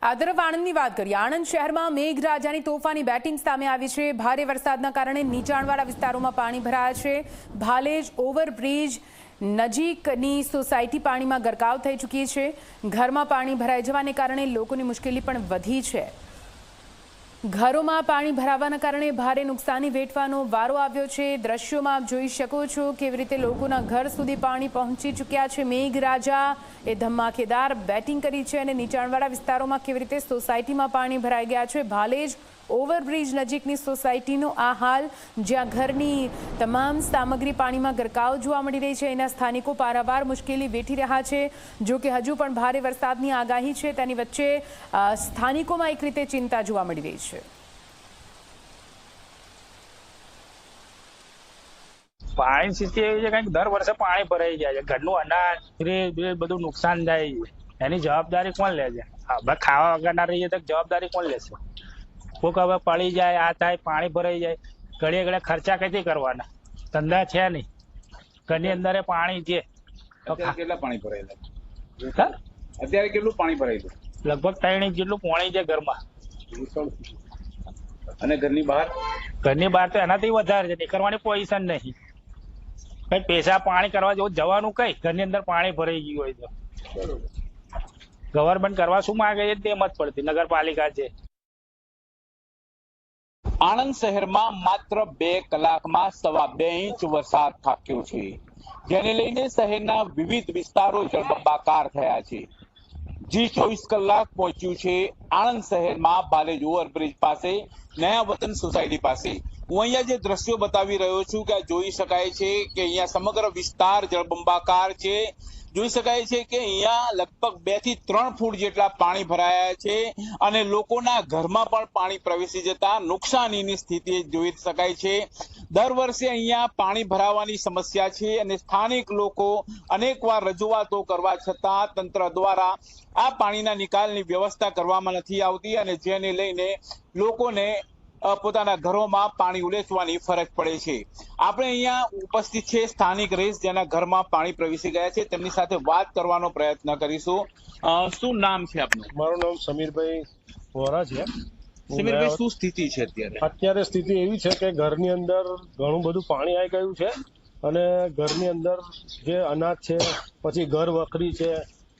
આ તરફ આણંદની વાત કરીએ। આણંદ શહેરમાં મેઘરાજાની તોફાની બેટિંગ સામે આવી છે। ભારે વરસાદના કારણે નીચાણવાળા વિસ્તારોમાં પાણી ભરાયા છે। ભાલેજ ઓવરબ્રિજ નજીકની સોસાયટી પાણીમાં ગરકાવ થઈ ચૂકી છે। ઘરમાં પાણી ભરાઈ જવાને કારણે લોકોની મુશ્કેલી પણ વધી છે। ઘરોમાં પાણી ભરાવાના કારણે ભારે નુકસાની વેઠવાનો વારો આવ્યો છે। દ્રશ્યોમાં આપ જોઈ શકો છો કેવી રીતે લોકોના ઘર સુધી પાણી પહોંચી ચૂક્યા છે। મેઘરાજા એ ધમાકેદાર બેટિંગ કરી છે અને નીચાણવાળા વિસ્તારોમાં કેવી રીતે સોસાયટીમાં પાણી ભરાઈ ગયા છે। ભાલેજ ઓવરબ્રિજ નજીકની સોસાયટીનો આ હાલ, જ્યાં ઘરની તમામ સામગ્રી પાણીમાં ગરકાવ જોવા મળી રહી છે। એના સ્થાનિકો પારાવાર મુશ્કેલી વેઠી રહ્યા છે। જો કે હજુ પણ ભારે વરસાદની આગાહી છે, તેની વચ્ચે સ્થાનિકોમાં એક રીતે ચિંતા જોવા મળી રહી છે। પાણી સ્થિતિ એવી છે કે દર વર્ષે પાણી ભરાઈ જાય છે। ઘરનું અનાજ બધું નુકસાન જાય છે। એની જવાબદારી કોણ લે છે? આપણે ખાવા વગર ના રહીએ તો જવાબદારી કોણ લેશે? કોઈક હવે પડી જાય, આ થાય, પાણી ભરાઈ જાય, ઘડીએ ઘડીએ ખર્ચા કઈથી કરવાના? ધંધા છે નહીં, ઘરની અંદર પાણી છે। કેટલા પાણી ભરાયેલા? અત્યારે કેટલું પાણી ભરાયેલું? લગભગ 3 ઇંચ જેટલું પાણી છે ઘરમાં। અને ઘરની બહાર? ઘરની બહાર તો એનાથી વધારે છે। નીકળવાની પોઝિશન નહીં। કઈ પૈસા પાણી કરવા જેવું જવાનું કઈ? ઘરની અંદર પાણી ભરાઈ ગયું હોય તો ગવર્મેન્ટ કરવા શું માંગે છે તે મત પડતી નગરપાલિકા છે। આણંદ શહેરમાં માત્ર 2 કલાકમાં 2.25 ઇંચ વરસાદ ખાબક્યો છે, જેને લઈને શહેરના વિવિધ વિસ્તારો જળબંબાકાર થયા છે। G24 કલાક પહોંચ્યું છે આણંદ શહેરમાં ભાલેજ ઓવરબ્રિજ પાસે નયા વતન સોસાયટી પાસે। હું અહીંયા જે દ્રશ્યો બતાવી રહ્યો છું કે જોઈ શકાય છે કે અહીંયા સમગ્ર વિસ્તાર જળબંબાકાર છે। જોઈ શકાય છે કે અહીંયા લગભગ 2 થી 3 ફૂટ જેટલા પાણી ભરાયા છે અને લોકોના ઘરમાં પણ પાણી પ્રવેશી જતા નુકસાનીની સ્થિતિ જોઈ શકાય છે। દર વર્ષે અહીંયા પાણી ભરાવાની સમસ્યા છે અને સ્થાનિક લોકો અનેકવાર રજૂઆતો કરવા છતાં તંત્ર દ્વારા આ પાણીના નિકાલની વ્યવસ્થા કરવામાં નથી આવતી અને જેને લઈને લોકોને પોતાના ઘરોમાં પાણી ઉલેચવાની ફરજ પડે છે। આપણે અહીંયા ઉપસ્થિત છે સ્થાનિક રહીશ જેના ઘરમાં પાણી પ્રવેશી ગયા છે, તેમની સાથે વાત કરવાનો પ્રયત્ન કરીશું। શું નામ છે આપનું? મારું નામ સમીરભાઈ વોરા છે। સમીરભાઈ, શું સ્થિતિ છે અત્યારે? અત્યારે સ્થિતિ એવી છે કે ઘરની અંદર ઘણું બધું પાણી આવી ગયું છે અને ઘરની અંદર જે અનાજ છે, પછી ઘર વખરી છે,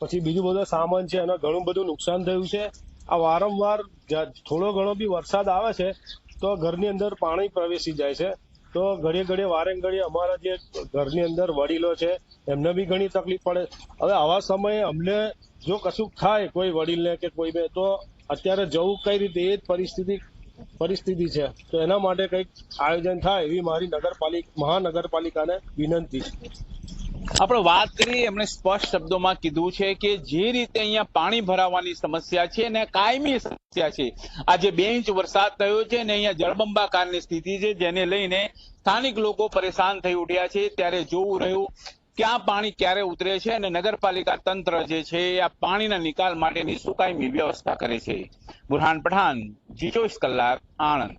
પછી બીજું બધું સામાન છે અને ઘણું બધું નુકસાન થયું છે। આ વારંવાર થોડો ઘણો બી વરસાદ આવે છે તો ઘરની અંદર પાણી પ્રવેશી જાય છે। તો ઘડીએ ઘડીએ વારે ઘડીએ અમારા જે ઘરની અંદર વડીલો છે એમને બી ઘણી તકલીફ પડે। હવે આવા સમયે અમને જો કશું થાય કોઈ વડીલને કે કોઈને, તો અત્યારે જવું કઈ રીતે એ જ પરિસ્થિતિ છે। તો એના માટે કંઈક આયોજન થાય એવી મારી મહાનગરપાલિકાને વિનંતી છે। આપણે વાત કરીએ, એમણે સ્પષ્ટ શબ્દોમાં કીધું છે કે જે રીતે અહીંયા પાણી ભરાવાની સમસ્યા છે અને કાયમી સમસ્યા છે। આજે 2 ઇંચ વરસાદ થયો છે અને અહીંયા જળબંબાકારની સ્થિતિ છે, જેને લઈને સ્થાનિક લોકો પરેશાન થઈ ઉઠ્યા છે। ત્યારે જોવું રહ્યું કે આ પાણી ક્યારે ઉતરે છે અને નગરપાલિકા તંત્ર જે છે આ પાણીના નિકાલ માટેની શું કાયમી વ્યવસ્થા કરે છે। બુરહાન પઠાણ, G24 કલાક, આણંદ।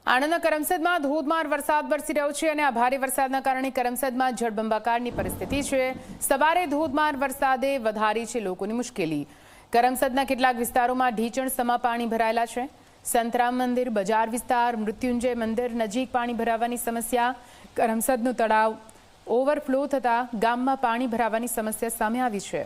આણંદના કરમસદમાં ધોધમાર વરસાદ વરસી રહ્યો છે અને આ ભારે વરસાદના કારણે કરમસદમાં જળબંબાકારની પરિસ્થિતિ છે। સવારે ધોધમાર વરસાદે વધારી છે લોકોની મુશ્કેલી। કરમસદના કેટલાક વિસ્તારોમાં ઢીચણસમા પાણી ભરાયેલા છે। સંતરામ મંદિર બજાર વિસ્તાર, મૃત્યુંજય મંદિર નજીક પાણી ભરાવાની સમસ્યા। કરમસદનું તળાવ ઓવરફ્લો થતા ગામમાં પાણી ભરાવાની સમસ્યા સામે આવી છે।